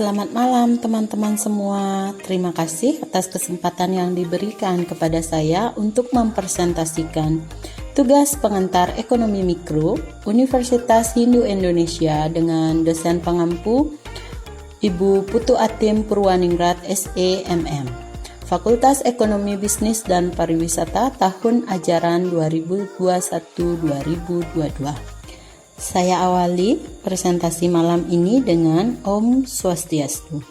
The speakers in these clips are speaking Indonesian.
Selamat malam teman-teman semua. Terima kasih atas kesempatan yang diberikan kepada saya untuk mempresentasikan tugas pengantar ekonomi mikro Universitas Hindu Indonesia dengan dosen pengampu Ibu Putu Atim Purwaningrat SEMM, Fakultas Ekonomi Bisnis dan Pariwisata tahun ajaran 2021-2022. Saya awali presentasi malam ini dengan Om Swastiastu.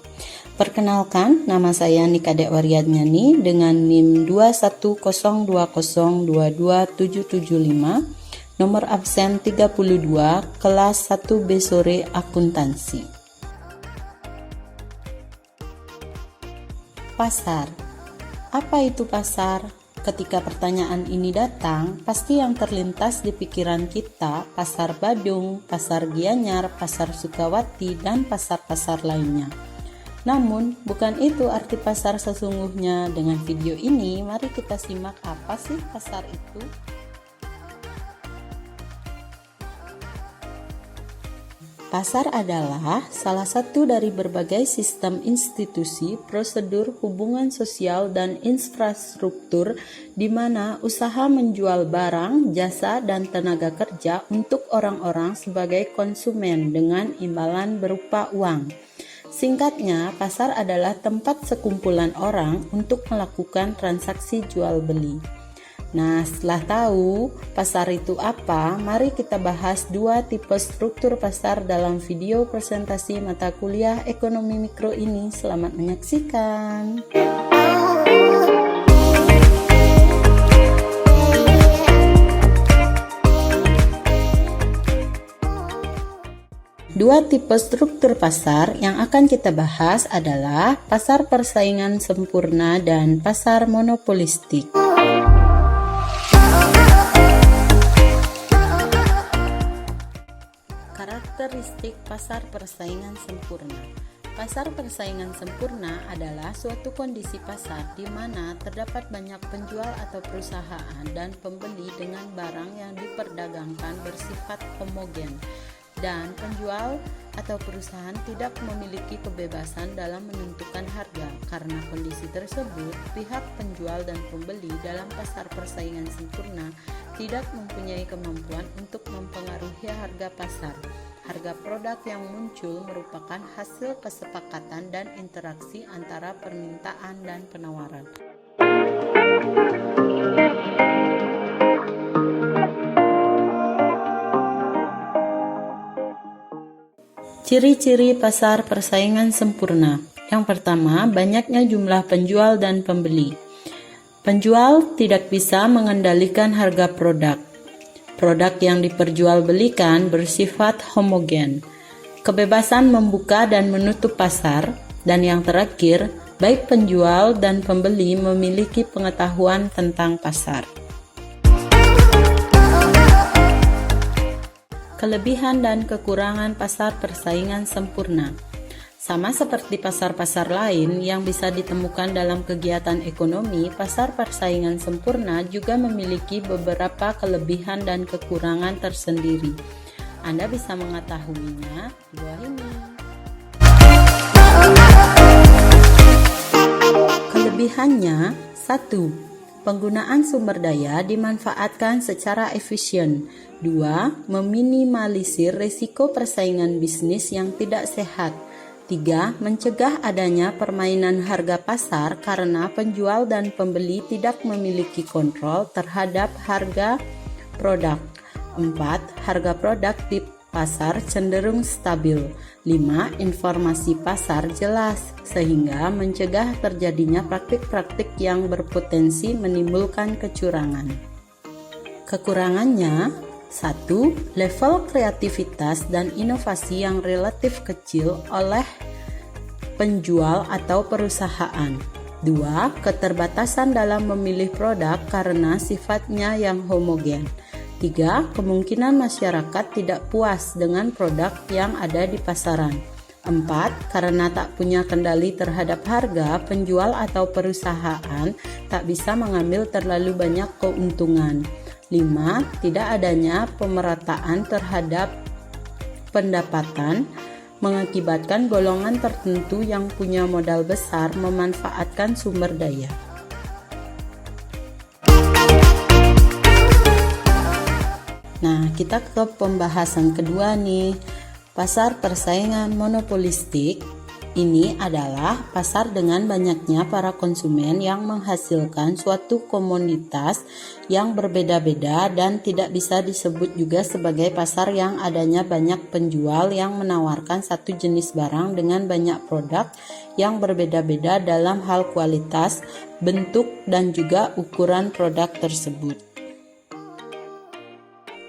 Perkenalkan, nama saya Nika Dekwaryadnyani dengan NIM 21020222775, nomor absen 32, kelas 1B sore akuntansi. Pasar. Apa itu pasar? Ketika pertanyaan ini datang, pasti yang terlintas di pikiran kita pasar Badung, pasar Gianyar, pasar Sukawati, dan pasar-pasar lainnya. Namun, bukan itu arti pasar sesungguhnya. Dengan video ini, mari kita simak apa sih pasar itu. Pasar adalah salah satu dari berbagai sistem institusi, prosedur, hubungan sosial, dan infrastruktur di mana usaha menjual barang, jasa, dan tenaga kerja untuk orang-orang sebagai konsumen dengan imbalan berupa uang. Singkatnya, pasar adalah tempat sekumpulan orang untuk melakukan transaksi jual-beli. Nah, setelah tahu pasar itu apa, mari kita bahas dua tipe struktur pasar dalam video presentasi mata kuliah ekonomi mikro ini. Selamat menyaksikan. Dua tipe struktur pasar yang akan kita bahas adalah pasar persaingan sempurna dan pasar monopolistik. Karakteristik pasar persaingan sempurna. Pasar persaingan sempurna adalah suatu kondisi pasar di mana terdapat banyak penjual atau perusahaan dan pembeli dengan barang yang diperdagangkan bersifat homogen, dan penjual atau perusahaan tidak memiliki kebebasan dalam menentukan harga. Karena kondisi tersebut, pihak penjual dan pembeli dalam pasar persaingan sempurna tidak mempunyai kemampuan untuk mempengaruhi harga pasar. Harga produk yang muncul merupakan hasil kesepakatan dan interaksi antara permintaan dan penawaran. Ciri-ciri pasar persaingan sempurna. Yang pertama, banyaknya jumlah penjual dan pembeli. Penjual tidak bisa mengendalikan harga produk. Produk yang diperjualbelikan bersifat homogen. Kebebasan membuka dan menutup pasar. Dan yang terakhir, baik penjual dan pembeli memiliki pengetahuan tentang pasar. Kelebihan dan kekurangan pasar persaingan sempurna. Sama seperti pasar-pasar lain yang bisa ditemukan dalam kegiatan ekonomi, pasar persaingan sempurna juga memiliki beberapa kelebihan dan kekurangan tersendiri. Anda bisa mengetahuinya di bawah ini. Kelebihannya, 1. Penggunaan sumber daya dimanfaatkan secara efisien. 2. Meminimalisir risiko persaingan bisnis yang tidak sehat. 3. Mencegah adanya permainan harga pasar karena penjual dan pembeli tidak memiliki kontrol terhadap harga produk. 4. Harga produk di pasar cenderung stabil. 5. Informasi pasar jelas, sehingga mencegah terjadinya praktik-praktik yang berpotensi menimbulkan kecurangan. Kekurangannya, 1. Level kreativitas dan inovasi yang relatif kecil oleh penjual atau perusahaan. 2. Keterbatasan dalam memilih produk karena sifatnya yang homogen. 3. Kemungkinan masyarakat tidak puas dengan produk yang ada di pasaran. 4. Karena tak punya kendali terhadap harga, penjual atau perusahaan tak bisa mengambil terlalu banyak keuntungan. 5. Tidak adanya pemerataan terhadap pendapatan mengakibatkan golongan tertentu yang punya modal besar memanfaatkan sumber daya. Nah, kita ke pembahasan kedua nih. Pasar persaingan monopolistik ini adalah pasar dengan banyaknya para konsumen yang menghasilkan suatu komoditas yang berbeda-beda dan tidak bisa disebut juga sebagai pasar yang adanya banyak penjual yang menawarkan satu jenis barang dengan banyak produk yang berbeda-beda dalam hal kualitas, bentuk, dan juga ukuran produk tersebut.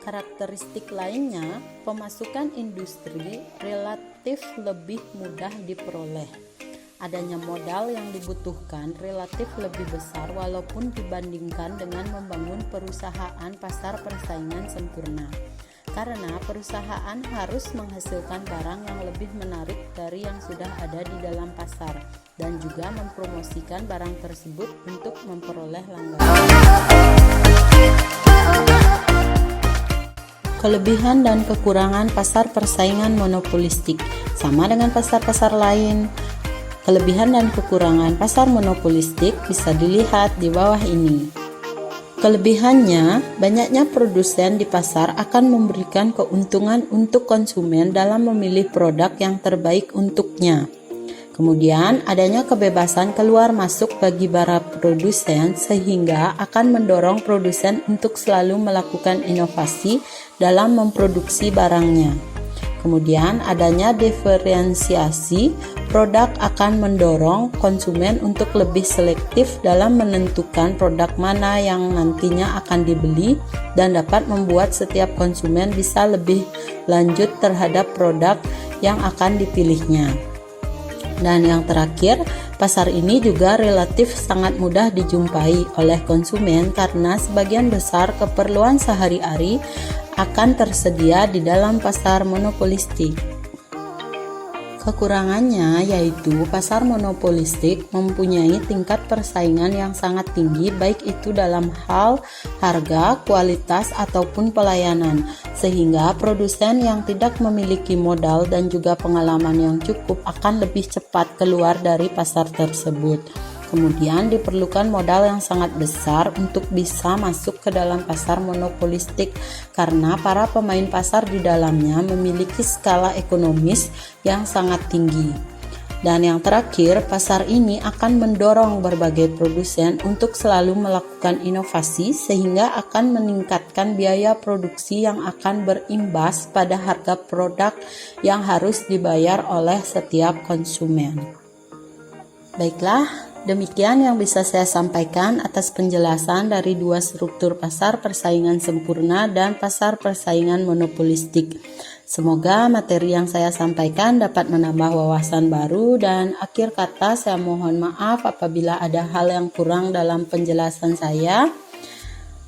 Karakteristik lainnya, pemasukan industri relatif lebih mudah diperoleh. Adanya modal yang dibutuhkan relatif lebih besar walaupun dibandingkan dengan membangun perusahaan pasar persaingan sempurna. Karena perusahaan harus menghasilkan barang yang lebih menarik dari yang sudah ada di dalam pasar dan juga mempromosikan barang tersebut untuk memperoleh langganan. Kelebihan dan kekurangan pasar persaingan monopolistik sama dengan pasar-pasar lain. Kelebihan dan kekurangan pasar monopolistik bisa dilihat di bawah ini. Kelebihannya, banyaknya produsen di pasar akan memberikan keuntungan untuk konsumen dalam memilih produk yang terbaik untuknya. Kemudian, adanya kebebasan keluar masuk bagi para produsen sehingga akan mendorong produsen untuk selalu melakukan inovasi dalam memproduksi barangnya. Kemudian, adanya diferensiasi produk akan mendorong konsumen untuk lebih selektif dalam menentukan produk mana yang nantinya akan dibeli dan dapat membuat setiap konsumen bisa lebih lanjut terhadap produk yang akan dipilihnya. Dan yang terakhir, pasar ini juga relatif sangat mudah dijumpai oleh konsumen karena sebagian besar keperluan sehari-hari akan tersedia di dalam pasar monopolistik. Kekurangannya yaitu pasar monopolistik mempunyai tingkat persaingan yang sangat tinggi baik itu dalam hal harga, kualitas, ataupun pelayanan, sehingga produsen yang tidak memiliki modal dan juga pengalaman yang cukup akan lebih cepat keluar dari pasar tersebut. Kemudian diperlukan modal yang sangat besar untuk bisa masuk ke dalam pasar monopolistik karena para pemain pasar di dalamnya memiliki skala ekonomis yang sangat tinggi. Dan yang terakhir, pasar ini akan mendorong berbagai produsen untuk selalu melakukan inovasi sehingga akan meningkatkan biaya produksi yang akan berimbas pada harga produk yang harus dibayar oleh setiap konsumen. Baiklah, demikian yang bisa saya sampaikan atas penjelasan dari dua struktur pasar persaingan sempurna dan pasar persaingan monopolistik. Semoga materi yang saya sampaikan dapat menambah wawasan baru dan akhir kata saya mohon maaf apabila ada hal yang kurang dalam penjelasan saya.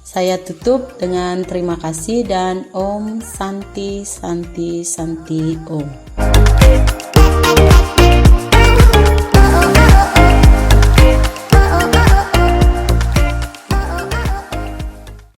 Saya tutup dengan terima kasih dan Om Santi Santi Santi Om.